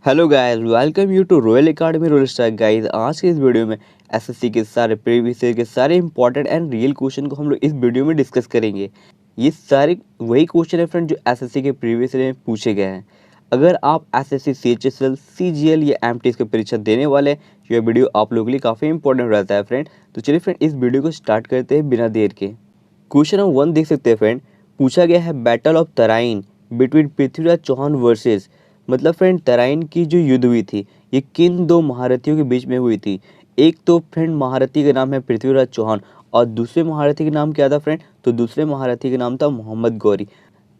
Hello guys, welcome you to Royal Academy rule star guys. आज के इस video में एसएससी के सारे प्रीवियस ईयर के सारे इंपॉर्टेंट एंड रियल क्वेश्चन को हम लोग इस वीडियो में डिस्कस करेंगे। ये सारे वही क्वेश्चन है फ्रेंड जो एसएससी के प्रीवियस ईयर में पूछे गए हैं। अगर आप एसएससी सीएचएसएल सीजीएल या एमटीएस की परीक्षा देने वाले हैं, यह वीडियो आप लोगों के लिए काफ़ी इंपॉर्टेंट रहता है फ्रेंड। तो चलिए फ्रेंड, इस वीडियो को स्टार्ट करते हैं बिना देर के। क्वेश्चन नंबर 1 देख सकते हैं फ्रेंड। पूछा गया है battle of Tarain between Prithviraj Chauhan versus, मतलब फ्रेंड तराइन की जो युद्ध हुई थी ये किन दो महारथियों के बीच में हुई थी। एक तो फ्रेंड महारथी का नाम है पृथ्वीराज चौहान और दूसरे महारथी का नाम क्या था फ्रेंड, तो दूसरे महारथी का नाम था मोहम्मद गौरी।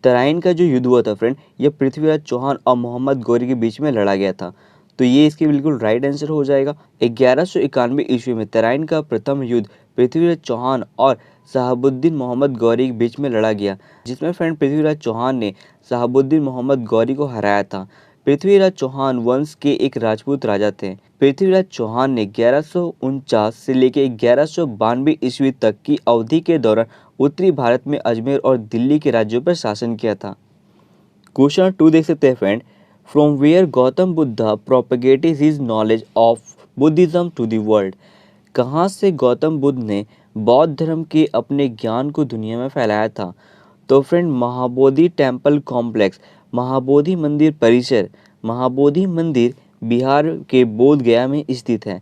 तराइन का जो युद्ध हुआ था फ्रेंड, ये पृथ्वीराज चौहान और मोहम्मद गौरी के बीच में लड़ा गया था। तो ये इसके बिल्कुल राइट आंसर हो जाएगा। 1191 ईस्वी में तराइन का प्रथम युद्ध पृथ्वीराज चौहान और शहाबुद्दीन मोहम्मद गौरी के बीच में लड़ा गया, जिसमें फ्रेंड पृथ्वीराज चौहान ने शहाबुद्दीन मोहम्मद गौरी को हराया था। पृथ्वीराज चौहान वंश के एक राजपूत राजा थे। पृथ्वीराज चौहान ने 1149 से लेकर 1192 ईस्वी तक की अवधि के दौरान उत्तरी भारत में अजमेर और दिल्ली के राज्यों पर शासन किया था। क्वेश्चन 2 देख सकते हैं friend. From where Gautam Buddha propagated his knowledge of Buddhism to the world, कहाँ से गौतम बुद्ध ने बौद्ध धर्म के अपने ज्ञान को दुनिया में फैलाया था। तो friend Mahabodhi temple complex, Mahabodhi मंदिर परिसर, महाबोधि मंदिर बिहार के बोध गया में स्थित है।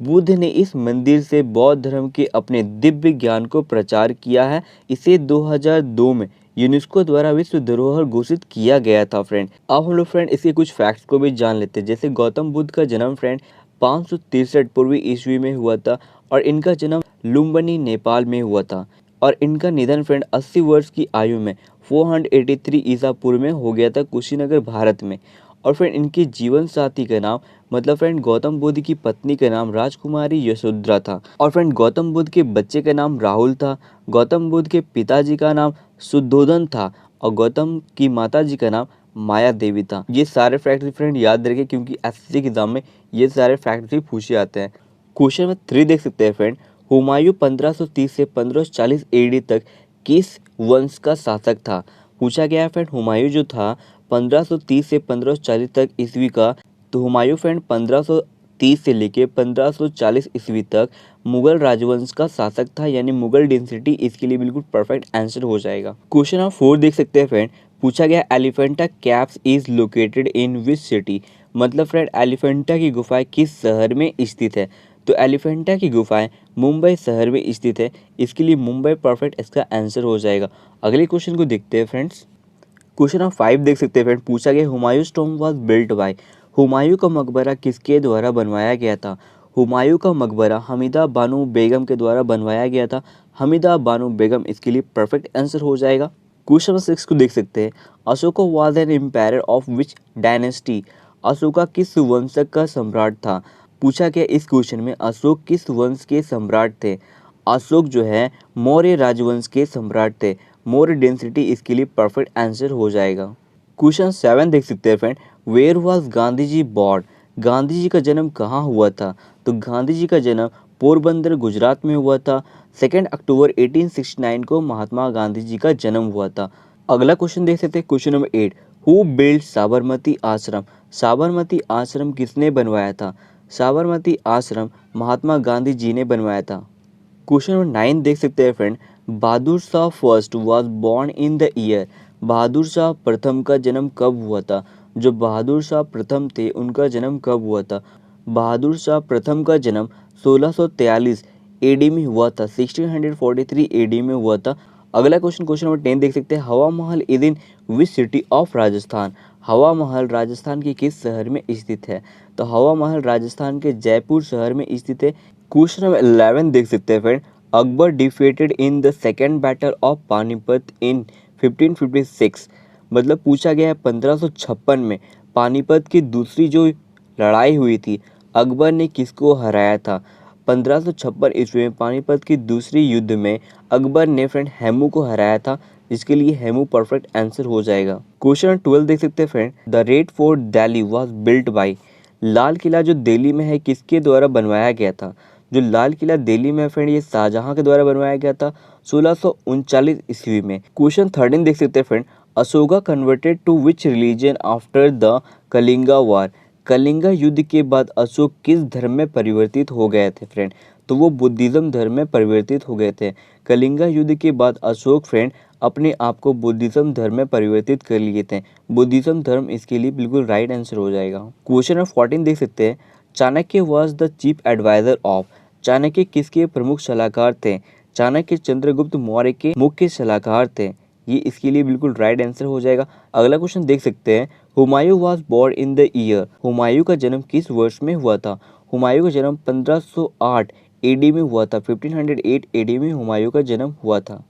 बुद्ध ने इस मंदिर से बौद्ध धर्म के अपने दिव्य ज्ञान को प्रचार किया है। इसे 2002 में यूनेस्को द्वारा विश्व धरोहर घोषित किया गया था फ्रेंड। अब हम लोग फ्रेंड इसके कुछ फैक्ट्स को भी जान लेते हैं। जैसे गौतम बुद्ध का जन्म फ्रेंड 563 पूर्वी ईस्वी में हुआ था और इनका जन्म लुम्बिनी नेपाल में हुआ था। और इनका निधन फ्रेंड 80 वर्ष की आयु में 483 ईसा पूर्व में हो गया था कुशीनगर भारत में। और फ्रेंड इनके जीवन साथी का नाम, मतलब फ्रेंड गौतम बुद्ध की पत्नी का नाम राजकुमारी यशोधरा था। और फ्रेंड गौतम बुद्ध के बच्चे का नाम राहुल था। गौतम बुद्ध के पिताजी का नाम शुद्धोधन था और गौतम की माताजी का नाम माया देवी था। ये सारे फैक्ट्स फ्रेंड याद रखें क्योंकि एसएससी के एग्जाम में ये सारे फैक्ट्स भी पूछे जाते हैं। क्वेश्चन नंबर 3 देख सकते हैं फ्रेंड। हुमायूं 1530 से 1540 एडी तक किस वंश का शासक था। पूछा गया है फ्रेंड हुमायूं जो था 1530 से 1540 तक ईस्वी का। तो हुमायूं फ्रेंड 1530 से लेके 1540 ईस्वी तक मुगल राजवंश का शासक था, यानी मुगल डेंसिटी इसके लिए बिल्कुल परफेक्ट आंसर हो जाएगा। क्वेश्चन नंबर 4 देख सकते हैं फ्रेंड। पूछा गया Elephanta caves is located in which city, मतलब फ्रेंड एलिफेंटा की गुफाएं किस शहर में स्थित है। तो एलिफेंटा की गुफाएं मुंबई शहर में स्थित है, इसके लिए मुंबई परफेक्ट इसका आंसर हो जाएगा। अगले क्वेश्चन को देखते हैं फ्रेंड्स। क्वेश्चन नंबर 5 देख सकते हैं फ्रेंड। पूछा गया Humayun tomb was built bye, Humayun का मकबरा किसके द्वारा बनवाया गया था। हुमायूं का मकबरा हमीदा बानो बेगम के द्वारा बनवाया गया था। हमीदा बानो बेगम इसके लिए परफेक्ट आंसर हो जाएगा। क्वेश्चन नंबर 6 को देख सकते हैं। Ashoka was an empire of which dynasty, Ashoka किस वंशक का सम्राट था। पूछा गया इस क्वेश्चन में अशोक किस वंश के सम्राट थे। अशोक जो है मौर्य राजवंश के सम्राट थे। मौर्य डेंसिटी इसके लिए परफेक्ट आंसर हो जाएगा। क्वेश्चन 7 देख सकते हैं friend. Where was Gandhi ji born, Gandhi ji का जन्म कहाँ हुआ था। तो गांधी जी का जन्म पोरबंदर गुजरात में हुआ था। 2 अक्टूबर 1869 को महात्मा गांधी जी का जन्म हुआ था। अगला क्वेश्चन देख सकते हैं। Question number 8, who build Sabarmati आश्रम, साबरमती आश्रम किसने बनवाया था। साबरमती आश्रम महात्मा गांधी जी ने बनवाया था। क्वेश्चन नंबर 9 देख सकते हैं friend. Bahadur Shah first was born in the year, Bahadur Shah प्रथम का जन्म कब हुआ था। जो बहादुर शाह प्रथम थे उनका जन्म कब हुआ था। बहादुर शाह प्रथम का जन्म 1643 एडी में हुआ था, 1643 एडी में हुआ था। अगला क्वेश्चन, क्वेश्चन नंबर 10 देख सकते हैं। हवा महल is in which city of Rajasthan, हवा महल राजस्थान के किस शहर में स्थित है। तो हवा महल राजस्थान के जयपुर शहर में स्थित है। क्वेश्चन नंबर 11 देख सकते हैं friend. Akbar defeated in the second battle of Panipat in 1556, मतलब पूछा गया है 1556 में पानीपत की दूसरी जो लड़ाई हुई थी अकबर ने किसको हराया था। 1556 ईस्वी में पानीपत की दूसरी युद्ध में अकबर ने फ्रेंड हेमू को हराया था, जिसके लिए हेमू परफेक्ट आंसर हो जाएगा। क्वेश्चन 12 देख सकते हैं friend. The red fort Delhi was built by, Lal Qila जो दिल्ली में है किसके द्वारा बनवाया गया था। जो लाल किला दिल्ली में फ्रेंड ये शाहजहां के द्वारा बनवाया गया था 1639 ईस्वी में। क्वेश्चन 13 देख सकते हैं friend. Ashoka converted to which religion after the Kalinga war, Kalinga युद्ध के बाद अशोक किस धर्म में परिवर्तित हो गए थे फ्रेंड? तो वो बुद्धिज्म धर्म में परिवर्तित हो गए थे। कलिंगा युद्ध के बाद अशोक फ्रेंड अपने आप को बुद्धिज्म धर्म में परिवर्तित कर लिए थे। बुद्धिज्म धर्म इसके लिए बिल्कुल राइट आंसर हो जाएगा। क्वेश्चन नंबर 14 देख सकते हैं। Chanakya was the chief adviser of. Chanakya किसके प्रमुख सलाहकार थे? चाणक्य चंद्रगुप्त मौर्य के मुख्य सलाहकार थे। ये इसके लिए बिल्कुल राइट आंसर हो जाएगा। अगला क्वेश्चन देख सकते हैं। Humayun was born in the year. Humayun का जन्म किस वर्ष में हुआ था? हुमायूं का जन्म 1508 एडी में हुआ था। 1508 एडी में हुमायूं का जन्म हुआ था।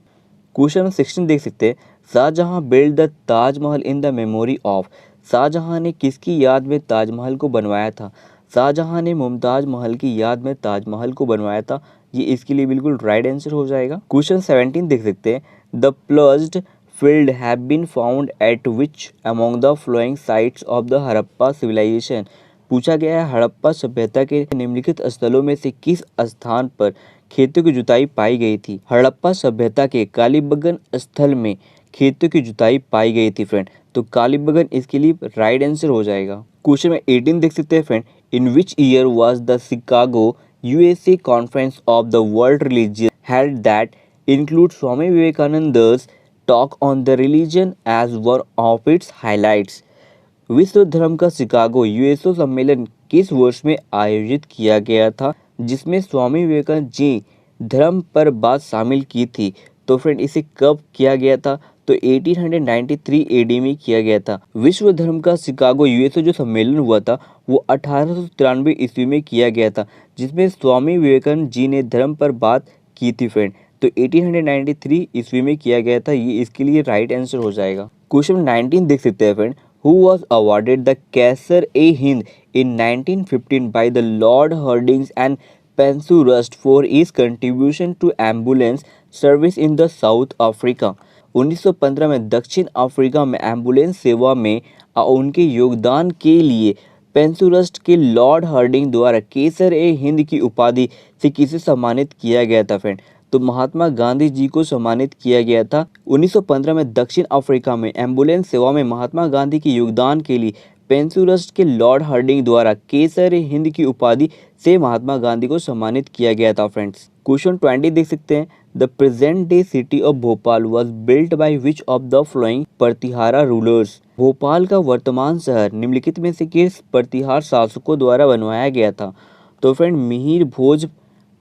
क्वेश्चन नंबर 16 देख सकते हैं। Shah Jahan build the Taj Mahal in the memory of. Shah Jahan ने किसकी याद में ताजमहल को बनवाया था? शाहजहां ने मुमताज महल की याद में ताजमहल को बनवाया था। ये इसके लिए बिल्कुल राइट आंसर हो जाएगा। क्वेश्चन 17 देख सकते हैं। The plussed field have been found at which among the following sites of the Harappa civilization। पूछा गया है हड़प्पा सभ्यता के निम्नलिखित स्थलों में से किस स्थान पर खेतों की जुताई पाई गई थी? हड़प्पा सभ्यता के कालीबंगन स्थल में खेतों की जुताई पाई गई थी फ्रेंड। तो कालीबंगन इसके लिए राइट आंसर हो जाएगा। क्वेश्चन में 18 देख सकते हैं friend. In which year was the Chicago USA conference of the world religion held that include Swami Vivekananda's talk on the religion as one of its highlights. विश्व धर्म का शिकागो यूएसओ सम्मेलन किस वर्ष में आयोजित किया गया था, जिसमें स्वामी विवेकानंद जी धर्म पर बात शामिल की थी? तो फ्रेंड इसे कब किया गया था? तो 1893 एडी में किया गया था। विश्व धर्म का शिकागो यूएसओ जो सम्मेलन हुआ था वो 1893 ईस्वी में किया गया था, जिसमें स्वामी विवेकानंद जी ने धर्म पर बात की थी फ्रेंड। तो 1893 ईस्वी में किया गया था। ये इसके लिए राइट आंसर हो जाएगा। क्वेश्चन 19 देख सकते हैं friend. Who was awarded the Kaiser-i-Hind in 1915 by the lord Hardinge and Penshurst for his contribution to ambulance service in the South Africa. 1915 में दक्षिण अफ्रीका में एम्बुलेंस सेवा में उनके योगदान के लिए पेंसुरस्ट के लॉर्ड हर्डिंग द्वारा कैसर-ए-हिंद की उपाधि से किसे सम्मानित किया गया था फ्रेंड? तो महात्मा गांधी जी को सम्मानित किया गया था। 1915 में दक्षिण अफ्रीका में एम्बुलेंस सेवा में महात्मा गांधी के योगदान के लिए पेंसुरस्ट के लॉर्ड हर्डिंग द्वारा कैसर-ए-हिंद की उपाधि से महात्मा गांधी को सम्मानित किया गया था फ्रेंड्स। क्वेश्चन 20 देख सकते हैं। The present day city of Bhopal was built by which of the following Pratihara rulers. Bhopal का वर्तमान शहर निम्नलिखित में से किस प्रतिहार शासकों द्वारा बनवाया गया था? तो फ्रेंड मिहिर भोज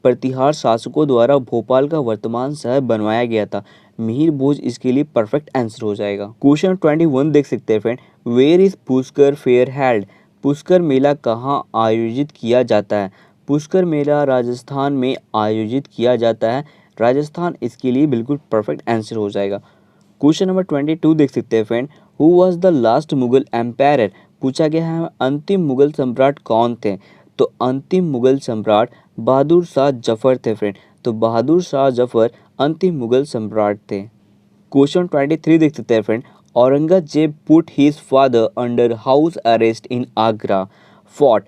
प्रतिहार शासकों द्वारा भोपाल का वर्तमान शहर बनवाया गया था। मिहिर भोज इसके लिए परफेक्ट आंसर हो जाएगा। क्वेश्चन 21 देख सकते हैं friend. Where is Pushkar fair held. Pushkar मेला कहाँ आयोजित किया जाता है? पुष्कर मेला राजस्थान में आयोजित किया जाता है। राजस्थान इसके लिए बिल्कुल परफेक्ट आंसर हो जाएगा। क्वेश्चन नंबर 22 देख सकते हैं friend. Who was the last Mughal empire. पूछा गया है अंतिम मुगल सम्राट कौन थे? तो अंतिम मुगल सम्राट बहादुर शाह जफर थे फ्रेंड। तो बहादुर शाह जफर अंतिम मुगल सम्राट थे। क्वेश्चन 23 देख सकते हैं friend. Aurangzeb put his father under house arrest in Agra fort.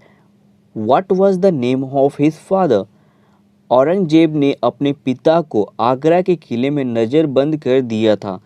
What was the name of his father. Aurangzeb ने अपने पिता को आगरा के किले में नज़रबंद कर दिया था।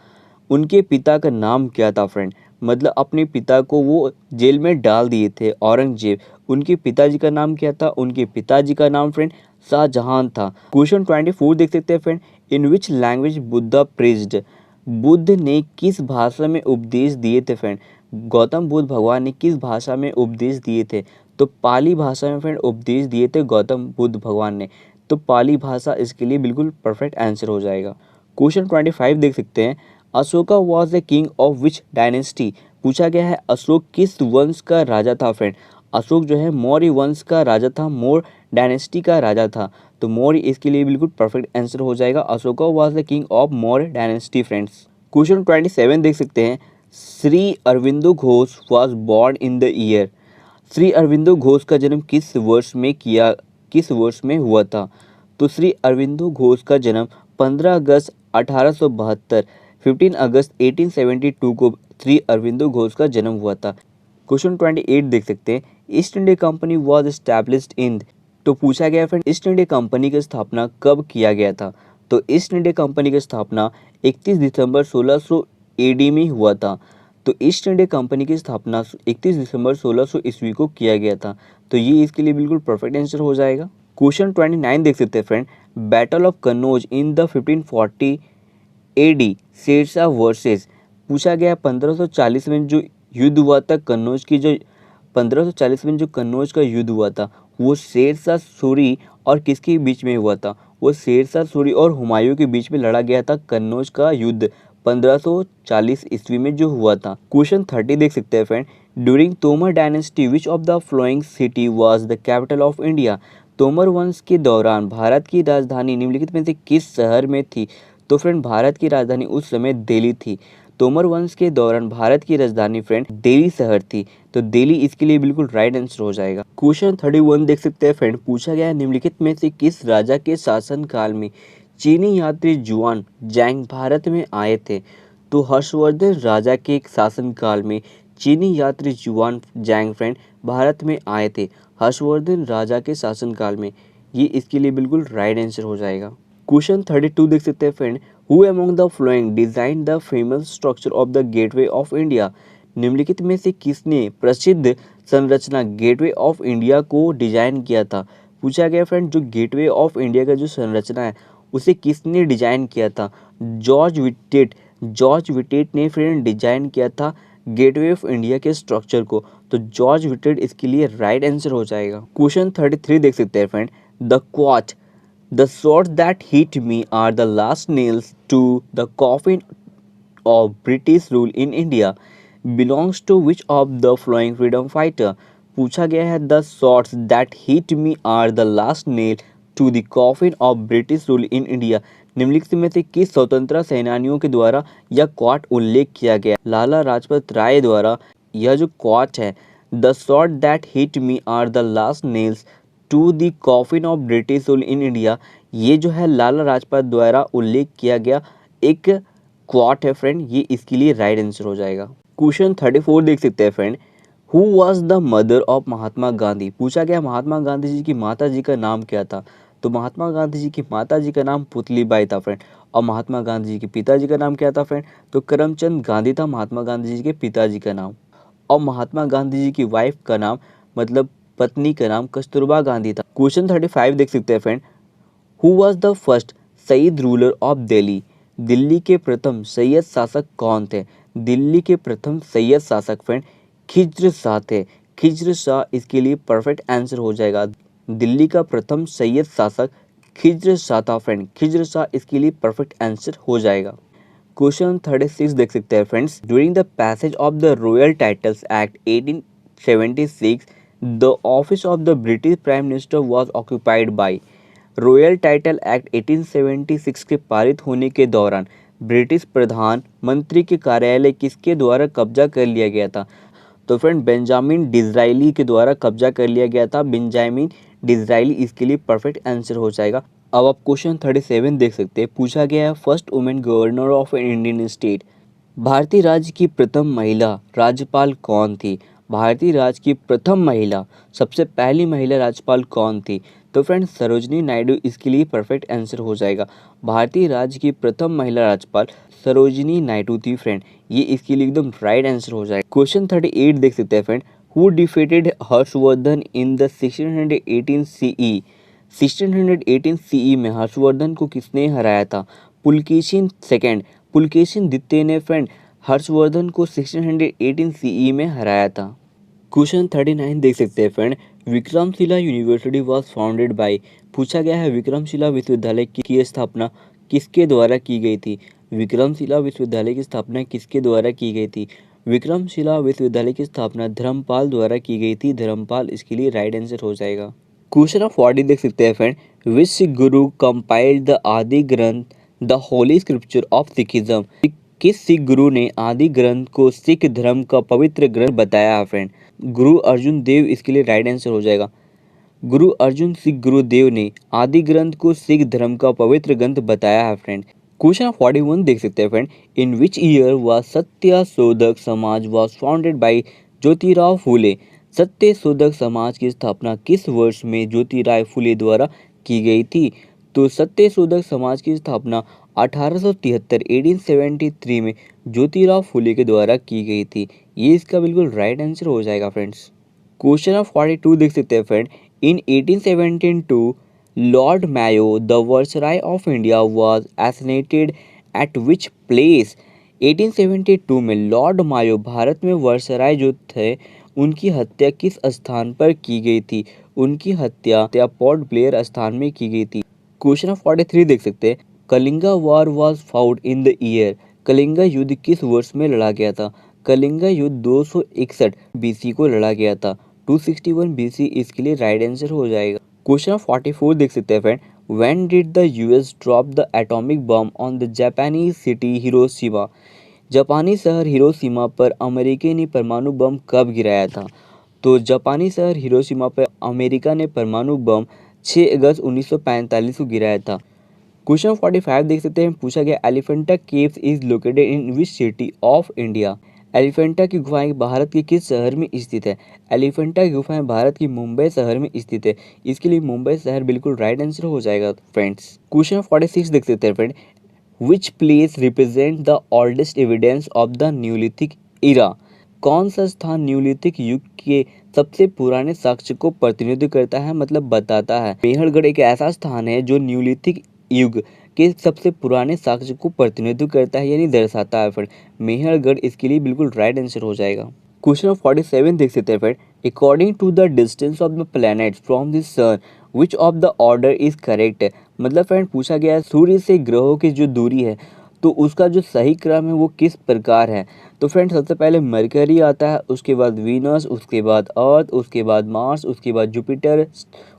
उनके पिता का नाम क्या था फ्रेंड? मतलब अपने पिता को वो जेल में डाल दिए थे औरंगजेब। उनके पिताजी का नाम क्या था? उनके पिताजी का नाम फ्रेंड शाहजहां था। क्वेश्चन 24 देख सकते हैं friend. In which language Buddha preached. Buddha ने किस भाषा में उपदेश दिए थे फ्रेंड? गौतम बुद्ध भगवान ने किस भाषा में उपदेश दिए थे? तो पाली भाषा में फ्रेंड उपदेश दिए थे गौतम बुद्ध भगवान ने। तो पाली भाषा इसके लिए बिल्कुल परफेक्ट आंसर हो जाएगा। क्वेश्चन 25 देख सकते हैं। Ashoka was the king of which dynasty. पूछा गया है अशोक किस वंश का राजा था फ्रेंड? अशोक जो है मौर्य वंश का राजा था, मौर्य डायनेस्टी का राजा था। तो मौर्य इसके लिए बिल्कुल परफेक्ट आंसर हो जाएगा। Ashoka was the king of Maurya dynasty friends. Question 27 देख सकते हैं। Shri Aurobindo Ghosh was born in the year. Shri Aurobindo Ghosh का जन्म किस वर्ष में हुआ था? तो श्री अरविंदो घोष का जन्म 15 अगस्त 1872 15 अगस्त 1872 को श्री अरविंदो घोष का जन्म हुआ था। क्वेश्चन 28 देख सकते हैं। East India company was established in. तो पूछा गया फ्रेंड ईस्ट इंडिया कंपनी की स्थापना कब किया गया था? तो ईस्ट इंडिया कंपनी की स्थापना 31 दिसंबर 1600 एडी में हुआ था। तो ईस्ट इंडिया कंपनी की स्थापना 31 दिसंबर 1600 ईस्वी को किया गया था। तो ये इसके लिए बिल्कुल परफेक्ट आंसर हो जाएगा। क्वेश्चन 29 देख सकते हैं friend. Battle of Kannauj in the 1540 AD Sher Shah versus, पूछा गया 1540 में जो युद्ध हुआ था कन्नौज की, जो 1540 में जो कन्नौज का युद्ध हुआ था वो शेरशाह सूरी और किसके बीच में हुआ था? वो शेरशाह सूरी और हुमायूं के बीच में लड़ा गया था कन्नौज का युद्ध 1540 ईस्वी में जो हुआ था। क्वेश्चन 30 देख सकते हैं friend. During Tomar dynasty which of the flowing city was the capital of India? Tomar वंश के दौरान भारत की राजधानी निम्नलिखित में से किस शहर में थी? तो फ्रेंड भारत की राजधानी उस समय दिल्ली थी। तोमर वंश के दौरान भारत की राजधानी फ्रेंड दिल्ली शहर थी। तो दिल्ली इसके लिए बिल्कुल राइट आंसर हो जाएगा। क्वेश्चन 31 देख सकते हैं फ्रेंड। पूछा गया है निम्नलिखित में से किस राजा के शासन काल में चीनी यात्री जुआन जैंग भारत में आए थे? तो हर्षवर्धन राजा के शासन काल में चीनी यात्री जुआन जैंग फ्रेंड भारत में आए थे। हर्षवर्धन राजा के शासन काल में, ये इसके लिए बिल्कुल राइट आंसर हो जाएगा। क्वेश्चन 32 देख सकते हैं friend. Who among the flowing design the famous structure of the gateway of India? निम्नलिखित में से किसने प्रसिद्ध संरचना गेटवे ऑफ इंडिया को डिजाइन किया था? पूछा गया फ्रेंड जो गेटवे ऑफ इंडिया का जो संरचना है उसे किसने डिजाइन किया था? George Wittet. जॉर्ज विटेट ने फ्रेंड डिजाइन किया था गेटवे ऑफ इंडिया के स्ट्रक्चर को। तो जॉर्ज विटेट इसके लिए राइट आंसर हो जाएगा। क्वेश्चन 33 देख सकते हैं friend. The quote The swords that hit me are the last nails to the coffin of British rule in India belongs to which of the following freedom fighter? पूछा गया है the swords that hit me are the last nail to the coffin of British rule in India निम्नलिखित में से किस स्वतंत्रता सेनानियों के द्वारा यह क्वाट उल्लेख किया गया? लाला लाजपत राय द्वारा यह जो क्वाट है the sword that hit me are the last nails to the coffin of British rule in India, ये जो है लाला लाजपत द्वारा उल्लेख किया गया एक क्वाट है फ्रेंड, ये इसके लिए राइट आंसर हो जाएगा। क्वेश्चन 34 देख सकते हैं friend. Who was the mother of Mahatma Gandhi? पूछा गया महात्मा गांधी जी की माता जी का नाम क्या था? तो महात्मा गांधी जी की माता जी का नाम पुतलीबाई था फ्रेंड। और महात्मा गांधी जी के पिताजी का नाम क्या था फ्रेंड? तो करमचंद गांधी था महात्मा गांधी जी के पिताजी का नाम। और महात्मा गांधी जी की वाइफ का नाम, मतलब पत्नी का नाम कस्तूरबा गांधी था। क्वेश्चन 35 देख सकते हैं friend. Who was the first Sayyid ruler of Delhi? Delhi के प्रथम सैयद शासक कौन थे? दिल्ली के प्रथम सैयद शासक फ्रेंड खिज्र शाह थे। खिज्र शाह इसके लिए परफेक्ट आंसर हो जाएगा। दिल्ली का प्रथम सैयद शासक खिज्र शाह था फ्रेंड। खिज्र शाह इसके लिए परफेक्ट आंसर हो जाएगा। क्वेश्चन 36 देख सकते हैं friends. During the passage of the royal titles act 1876 the office of the British prime minister was occupied by. Royal title act 1876 के पारित होने के दौरान ब्रिटिश प्रधानमंत्री के कार्यालय किसके द्वारा कब्जा कर लिया गया था? तो फ्रेंड बेंजामिन डिज़राइली के द्वारा कब्जा कर लिया गया था। बेंजामिन डिज़राइली इसके लिए परफेक्ट आंसर हो जाएगा। अब आप क्वेश्चन 37 देख सकते हैं। पूछा गया है first women governor of an Indian state. भारतीय राज्य की प्रथम महिला राज्यपाल कौन थी? भारतीय राज्य की प्रथम महिला, सबसे पहली महिला राज्यपाल कौन थी? तो फ्रेंड सरोजनी नायडू इसके लिए परफेक्ट आंसर हो जाएगा। भारतीय राज्य की प्रथम महिला राज्यपाल सरोजनी नायडू थी फ्रेंड, ये इसके लिए एकदम राइट आंसर हो जाएगा। क्वेश्चन 38 देख सकते हैं friend. Who defeated Harshavardhan in the 1618 CE? 1618 CE में हर्षवर्धन को किसने हराया था? पुलकेशिन सेकेंड, पुलकेशिन द्वितीय ने फ्रेंड हर्षवर्धन को 1618 सीई में हराया था। क्वेश्चन 39 देख सकते हैं friend. Vikramshila university was founded by. पूछा गया है विक्रमशिला विश्वविद्यालय की स्थापना किसके द्वारा की गई थी? विक्रमशिला विश्वविद्यालय की स्थापना किसके द्वारा की गई थी? विक्रमशिला विश्वविद्यालय की स्थापना धर्मपाल द्वारा की गई थी। धर्मपाल इसके लिए राइट आंसर हो जाएगा। क्वेश्चन ऑफ 40 देख सकते हैं friend. Which Guru compiled the आदि ग्रंथ the Holi scripture of Sikhism? किस सिख गुरु ने आदि ग्रंथ को सिख धर्म का पवित्र ग्रंथ बताया है फ्रेंड? गुरु अर्जुन देव इसके लिए राइट आंसर हो जाएगा। गुरु अर्जुन सिख गुरुदेव ने आदि ग्रंथ को सिख धर्म का पवित्र ग्रंथ बताया है फ्रेंड। क्वेश्चन 41 देख सकते हैं friend. In which year was Satyashodhak Samaj was founded by Jyotirao Phule? Satyashodhak Samaj की स्थापना किस वर्ष में ज्योतिराव फुले द्वारा की गई थी? तो सत्यशोधक समाज की स्थापना 1873 1873 में ज्योतिराव फुले के द्वारा की गई थी। ये इसका बिल्कुल राइट आंसर हो जाएगा फ्रेंड्स। क्वेश्चन ऑफ 42 देख सकते हैं friend. In 1872 Lord Mayo the viceroy of India was assassinated at which place. 1872 में लॉर्ड मायो भारत में वायसराय जो थे उनकी हत्या किस स्थान पर की गई थी। उनकी हत्या पोर्ट ब्लेयर स्थान में की गई थी। क्वेश्चन ऑफ 43 देख सकते हैं। Kalinga war was fought in the year. Kalinga युद्ध किस वर्ष में लड़ा गया था। कलिंगा युद्ध 261 बीसी को लड़ा गया था। 261 बीसी इसके लिए राइट आंसर हो जाएगा। क्वेश्चन ऑफ 44 देख सकते हैं friend. When did the US drop the atomic bomb on the Japanese city Hiroshima. जापानी शहर हिरोशिमा पर अमेरिका ने परमाणु बम कब गिराया था। तो जापानी शहर हिरोशिमा पर अमेरिका ने परमाणु बम 6 अगस्त 1945 को गिराया था। क्वेश्चन 45 देख सकते हैं। पूछा गया Elephanta caves is located in which city of India. Elephanta की गुफाएं भारत के किस शहर में स्थित है। एलिफेंटा की गुफाएं भारत की मुंबई शहर में स्थित है। इसके लिए मुंबई शहर बिल्कुल राइट आंसर हो जाएगा फ्रेंड्स। क्वेश्चन 46 देख सकते हैं friend. Which place represent the oldest evidence of the neolithic era. कौन सा स्थान न्यूलिथिक युग के सबसे पुराने साक्ष्य को प्रतिनिधित्व करता है, मतलब बताता है। मेहरगढ़ एक ऐसा स्थान है जो न्यूलिथिक युग के सबसे पुराने साक्ष्य को प्रतिनिधित्व करता है, यानी दर्शाता है फ्रेंड। मेहरगढ़ इसके लिए बिल्कुल राइट आंसर हो जाएगा। क्वेश्चन ऑफ 47 देख सकते हैं friend. According to the distance of the planets from the sun which of the order is correct. मतलब फ्रेंड पूछा गया है सूर्य से ग्रहों की जो दूरी है तो उसका जो सही क्रम है वो किस प्रकार है। तो फ्रेंड सबसे पहले मरकरी आता है, उसके बाद वीनस, उसके बाद अर्थ, उसके बाद मार्स, उसके बाद जुपिटर,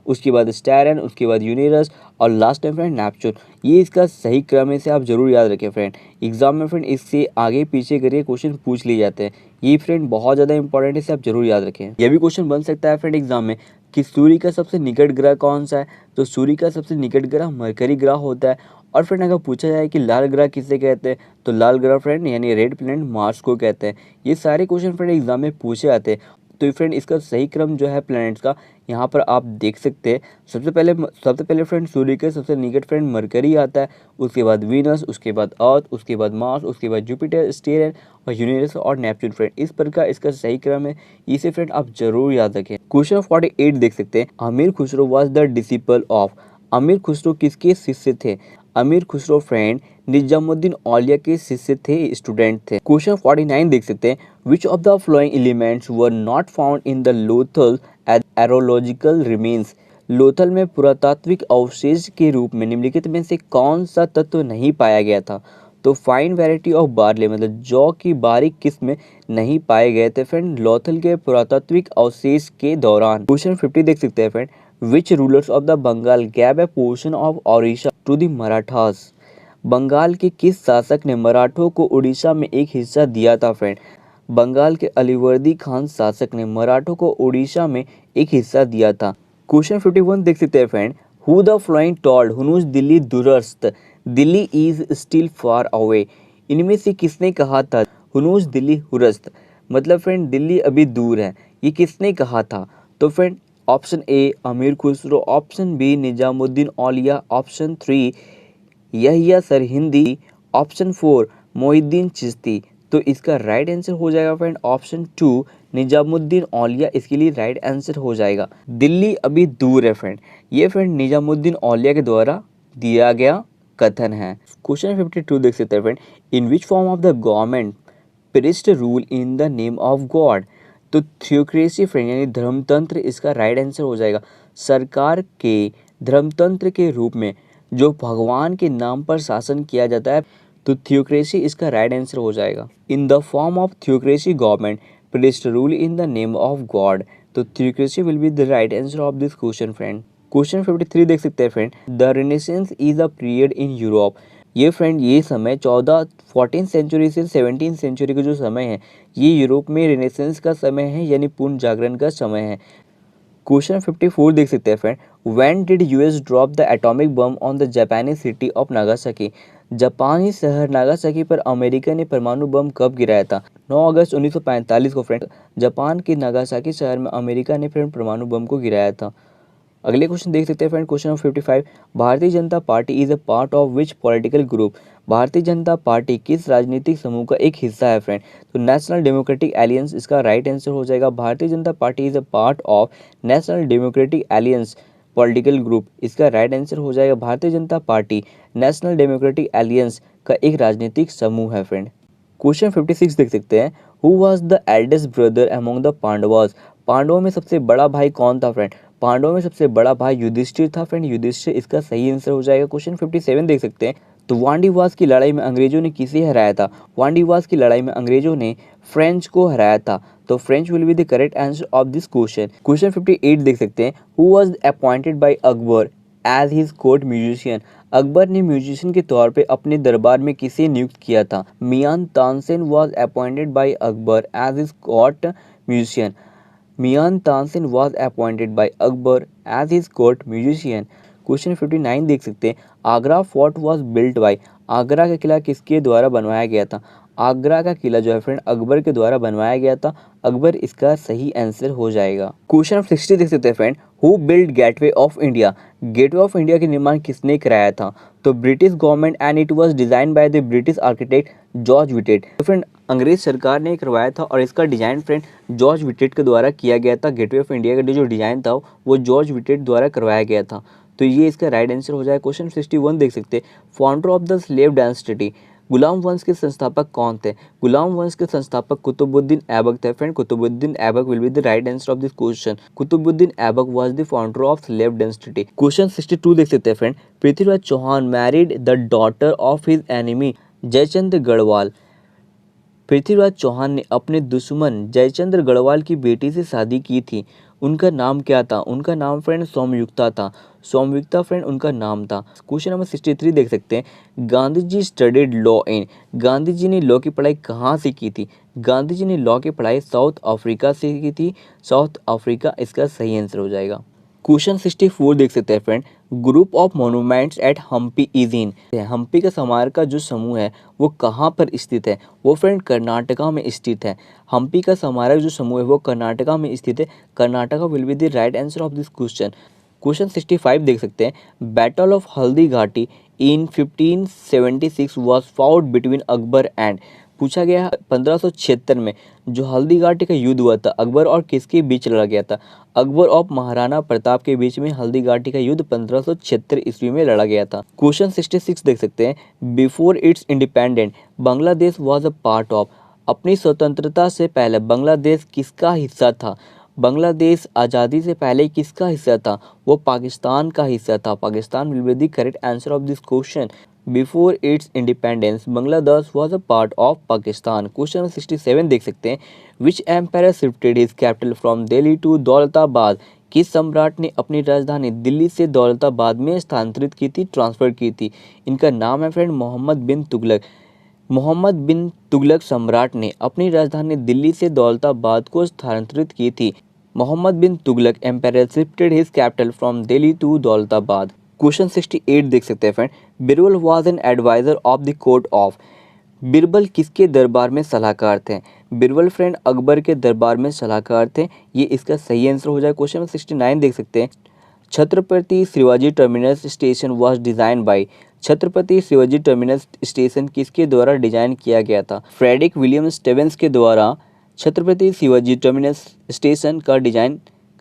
उसके बाद सैटर्न, उसके बाद यूरेनस और लास्ट टाइम फ्रेंड नेपच्यून। ये इसका सही क्रम है, इसे आप जरूर याद रखें फ्रेंड। एग्जाम में फ्रेंड इससे आगे पीछे करके क्वेश्चन पूछ लिए जाते हैं। ये फ्रेंड बहुत ज़्यादा इंपॉर्टेंट है, इसे आप जरूर याद रखें। यह भी क्वेश्चन बन सकता है फ्रेंड एग्जाम में कि सूर्य का सबसे निकट ग्रह कौन सा है। तो सूर्य का सबसे निकट ग्रह मरकरी ग्रह होता है। और फ्रेंड अगर पूछा जाए कि लाल ग्रह किसे कहते हैं तो लाल ग्रह फ्रेंड यानी रेड प्लैनेट मार्स को कहते हैं। ये सारे क्वेश्चन फ्रेंड एग्जाम में पूछे जाते हैं। तो फ्रेंड इसका सही क्रम जो है प्लैनेट्स का यहाँ पर आप देख सकते हैं। सबसे पहले फ्रेंड सूर्य के सबसे निकट फ्रेंड मरकरी आता है, उसके बाद वीनस, उसके बाद अर्थ, उसके बाद मार्स, उसके बाद जुपिटर, सैटर्न और यूरेनस और नेपच्यून फ्रेंड। इस प्रकार इसका सही क्रम है, इसे फ्रेंड आप जरूर याद रखें। क्वेश्चन 48 देख सकते हैं। अमीर Khusro was the disciple of. अमीर खुसरो किसके शिष्य थे। अमीर खुसरो फ्रेंड निजामुद्दीन औलिया के शिष्य थे, स्टूडेंट थे। क्वेश्चन 49 देख सकते हैं। Which of the following elements were not found in the Lothal archaeological remains. Lothal में पुरातात्विक अवशेष के रूप में निम्नलिखित में से कौन सा तत्व नहीं पाया गया था। तो फाइन वैरायटी ऑफ बार्ले मतलब जौ की बारीक किस्म नहीं पाए गए थे फ्रेंड लोथल के पुरातात्विक अवशेष के दौरान। क्वेश्चन 50 देख सकते हैं friend. Which rulers of the Bengal gave a portion of Odisha to the Marathas. Bengal के किस शासक ने मराठों को उड़ीसा में एक हिस्सा दिया था फ्रेंड। बंगाल के अलीवर्दी खान शासक ने मराठों को उड़ीसा में एक हिस्सा दिया था। क्वेश्चन 51 देख सकते हैं friend. Who the following told हुनुस दिल्ली दूरस्थ Delhi is still far away. इनमें से किसने कहा था हुनुस दिल्ली हुरस्त, मतलब फ्रेंड दिल्ली अभी दूर है, ये किसने कहा था। तो फ्रेंड ऑप्शन ए अमीर खुसरो, ऑप्शन बी निजामुद्दीन औलिया, ऑप्शन 3 यहिया सरहिंदी, ऑप्शन 4 मोहिद्दीन चिश्ती। तो इसका राइट आंसर हो जाएगा फ्रेंड ऑप्शन 2 निजामुद्दीन औलिया, इसके लिए राइट आंसर हो जाएगा। दिल्ली अभी दूर है फ्रेंड, ये फ्रेंड निजामुद्दीन औलिया के द्वारा दिया गया कथन है। क्वेश्चन 52 देख सकते हैं friend. In which form of the government priest rule in the name of god. तो थियोक्रेसी फ्रेंड यानी धर्मतंत्र इसका राइट आंसर हो जाएगा। सरकार के धर्मतंत्र के रूप में जो भगवान के नाम पर शासन किया जाता है तो थियोक्रेसी इसका राइट आंसर हो जाएगा। In the form of theocracy government priest rule in the name of god. तो theocracy will be the right answer of this question friend. Question 53 देख सकते हैं friend. The renaissance is a period in Europe. ये friend ये समय 14th century से 17th century का जो समय है ये यूरोप में रेनेसेंस का समय है, यानी पूर्ण जागरण का समय है। क्वेश्चन 54 देख सकते हैं friend. When did US drop the atomic bomb on the Japanese city of Nagasaki. जापानी शहर नागासाकी पर अमेरिका ने परमाणु बम कब गिराया था। 9 अगस्त 1945 को फ्रेंड जापान के नागासाकी शहर में अमेरिका ने फ्रेंड परमाणु बम को गिराया था। अगले क्वेश्चन देख सकते हैं friend, question number 55, Bharatiya Janata party is a part of which political group. Bharatiya Janata party किस राजनीतिक समूह का एक हिस्सा है फ्रेंड? तो नेशनल डेमोक्रेटिक एलियंस इसका राइट आंसर हो जाएगा। Bharatiya Janata party is a part of national democratic aliens political group, इसका राइट आंसर हो जाएगा Bharatiya Janata party national democratic aliens का एक राजनीतिक समूह है फ्रेंड। क्वेश्चन 56 देख सकते हैं, who was the eldest brother among the Pandavas. पांडवों में सबसे बड़ा भाई कौन था फ्रेंड? पांडवों में सबसे बड़ा भाई युधिष्ठिर था फ्रेंड, युधिष्ठिर इसका सही आंसर हो जाएगा। क्वेश्चन 57 देख सकते हैं, तो वांडीवास की लड़ाई में अंग्रेजों ने किसे हराया था? वांडीवास की लड़ाई में अंग्रेजों ने फ्रेंच को हराया था, तो French will be the correct answer of this question. Question 58 देख सकते हैं, who was appointed by Akbar as his court musician. Akbar ने म्यूजिशियन के तौर पे अपने दरबार में किसे नियुक्त किया था? Miyan Tansen was appointed by Akbar as his court musician. Miyan Tansen was appointed by Akbar as his court musician. Question 59 देख सकते हैं, Agra fort was built by. Agra का किला किसके द्वारा बनवाया गया था? आगरा का किला जो है फ्रेंड अकबर के द्वारा बनवाया गया था, अकबर इसका सही आंसर हो जाएगा। क्वेश्चन 60 देख सकते हैं friend, who build gateway of India. Gateway of India के निर्माण किसने कराया था? तो British government and it was design by the British architect George Wittet. तो फ्रेंड अंग्रेज सरकार ने करवाया था और इसका डिजाइन फ्रेंड जॉर्ज विटेट के द्वारा किया गया था। गेटवे ऑफ इंडिया का जो डिजाइन था वो जॉर्ज विटेट द्वारा करवाया गया था, तो ये इसका राइट आंसर हो जाएगा। क्वेश्चन 61 देख सकते हैं, founder of the slave dynasty. गुलाम वंश के संस्थापक कौन थे? गुलाम वंश के संस्थापक कुतुबुद्दीन ऐबक थे friend, Qutubuddin Aibak will be the right answer of this question. Qutubuddin Aibak was the founder of slave dynasty. Question 62 देख सकते हैं friend, Prithviraj Chauhan married the daughter of his enemy Jaichandra Garhwal. Prithviraj Chauhan ने अपने दुश्मन जयचंद्र गढ़वाल की बेटी से शादी की थी, उनका नाम क्या था? उनका नाम फ्रेंड सौम्युक्ता था, सौम्युक्ता फ्रेंड उनका नाम था। क्वेश्चन नंबर 63 देख सकते हैं, Gandhi ji studied law in. Gandhi ji ने लॉ की पढ़ाई कहाँ से की थी? गांधी जी ने लॉ की पढ़ाई साउथ अफ्रीका से की थी, साउथ अफ्रीका इसका सही आंसर हो जाएगा। क्वेश्चन 64 देख सकते हैं friend, group of monuments at Hampi is in. Hampi का स्मारक का जो समूह है वो कहाँ पर स्थित है? वो फ्रेंड कर्नाटका में स्थित है। हम्पी का स्मारक जो समूह है वो कर्नाटका में स्थित है, Karnataka will be the right answer of this question. Question 65 देख सकते हैं, battle of Haldi Ghati in 1576 was fought between Akbar and. पूछा गया 1576 में जो हल्दी घाटी का युद्ध हुआ था अकबर और किसके बीच लड़ा गया था? अकबर और महाराणा प्रताप के बीच में हल्दी घाटी का युद्ध 1576 ईस्वी में लड़ा गया था। क्वेश्चन 66 देख सकते हैं, before it's independent Bangladesh was a part of. अपनी स्वतंत्रता से पहले बांग्लादेश किसका हिस्सा था? बांग्लादेश आज़ादी से पहले किसका हिस्सा था? वो पाकिस्तान का हिस्सा था, Pakistan will be the correct answer of this question. Before its independence Bangladesh was a part of Pakistan. Question 67 देख सकते हैं, which empire shifted his capital from Delhi to Daulatabad. किस सम्राट ने अपनी राजधानी दिल्ली से दौलताबाद में स्थानांतरित की थी, ट्रांसफर की थी? इनका नाम है फ्रेंड मोहम्मद बिन तुगलक। मोहम्मद बिन तुगलक सम्राट ने अपनी राजधानी दिल्ली से दौलताबाद को स्थानांतरित की थी। Mohammad bin Tughlaq empire shifted his capital from Delhi to Daulatabad. Question 68 देख सकते हैं friend, Birbal was an adviser of the court of. Birbal किसके दरबार में सलाहकार थे? बिरबल फ्रेंड अकबर के दरबार में सलाहकार थे, ये इसका सही आंसर हो जाए। क्वेश्चन 69 देख सकते हैं, Chhatrapati Shivaji terminus station was design by. Chhatrapati Shivaji terminus station किसके द्वारा डिजाइन किया गया था? फ्रेडरिक विलियम स्टीवेंस के द्वारा छत्रपति शिवाजी टर्मिनस स्टेशन का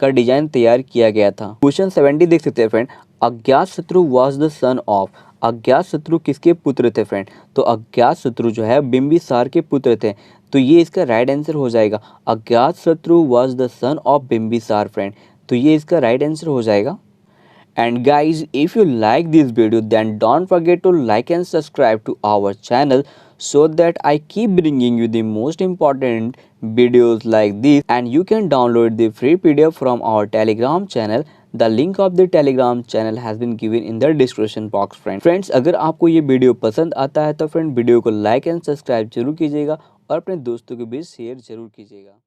डिजाइन तैयार किया गया था। क्वेश्चन 70 देख सकते हैं friend, Ajatashatru was the son of. Ajatashatru किसके पुत्र थे फ्रेंड? तो अज्ञातशत्रु जो है बिंबिसार के पुत्र थे, तो ये इसका राइट आंसर हो जाएगा। Ajatashatru was the son of Bimbisara friend, तो ये इसका राइट आंसर हो जाएगा। And guys, if you like this video, then don't forget to like and subscribe to our channel so that I keep bringing you the most important videos like this, and you can download the free PDF from our Telegram channel. The link of the Telegram channel has been given in the description box friends. अगर आपको ये video पसंद आता है तो friend video को like and subscribe जरूर कीजिएगा और अपने दोस्तों के बीच शेयर जरूर कीजिएगा।